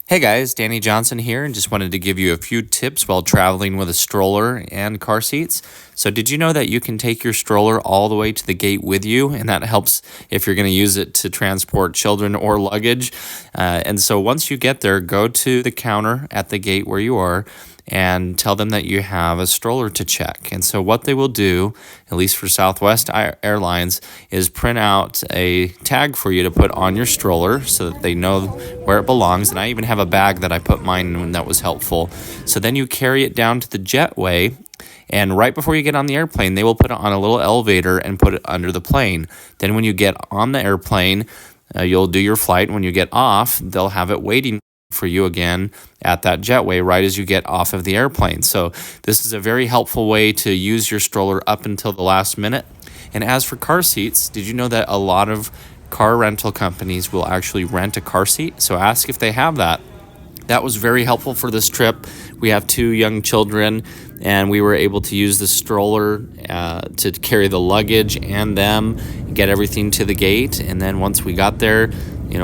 Hey guys, Danny Johnson here, and just wanted to give you a few tips while traveling with a stroller and car seats. So, did you know that you can take your stroller all the way to the gate with you, and that helps if you're going to use it to transport children or luggage? And so, once you get there, go to the counter at the gate where you are and tell them that you have a stroller to check. And so, what they will do, at least for Southwest Airlines, is print out a tag for you to put on your stroller so that they know where it belongs. And I even have a bag that I put mine in, that was helpful. So then you carry it down to the jetway. And right before you get on the airplane, they will put it on a little elevator and put it under the plane. Then when you get on the airplane, you'll do your flight. When you get off, they'll have it waiting for you again at that jetway right as you get off of the airplane. So this is a very helpful way to use your stroller up until the last minute. And as for car seats, did you know that a lot of car rental companies will actually rent a car seat? So ask if they have that. That was very helpful for this trip. We have 2 young children, and we were able to use the stroller to carry the luggage and them, get everything to the gate. And then once we got there,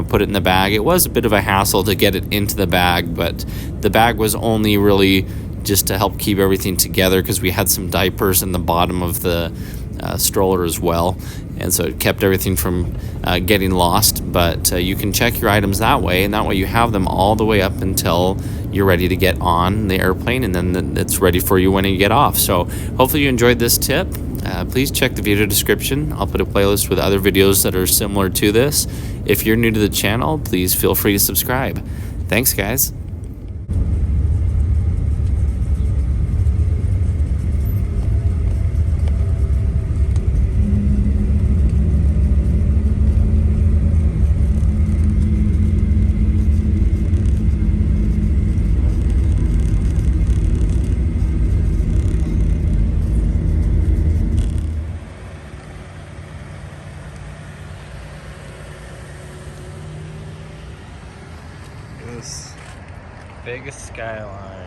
put it in the bag. It was a bit of a hassle to get it into the bag, but the bag was only really just to help keep everything together because we had some diapers in the bottom of the stroller as well. And so it kept everything from getting lost. But you can check your items that way, and that way you have them all the way up until you're ready to get on the airplane, and then it's ready for you when you get off. So hopefully you enjoyed this tip. Please check the video description. I'll put a playlist with other videos that are similar to this. If you're new to the channel, please feel free to subscribe. Thanks, guys. This big skyline.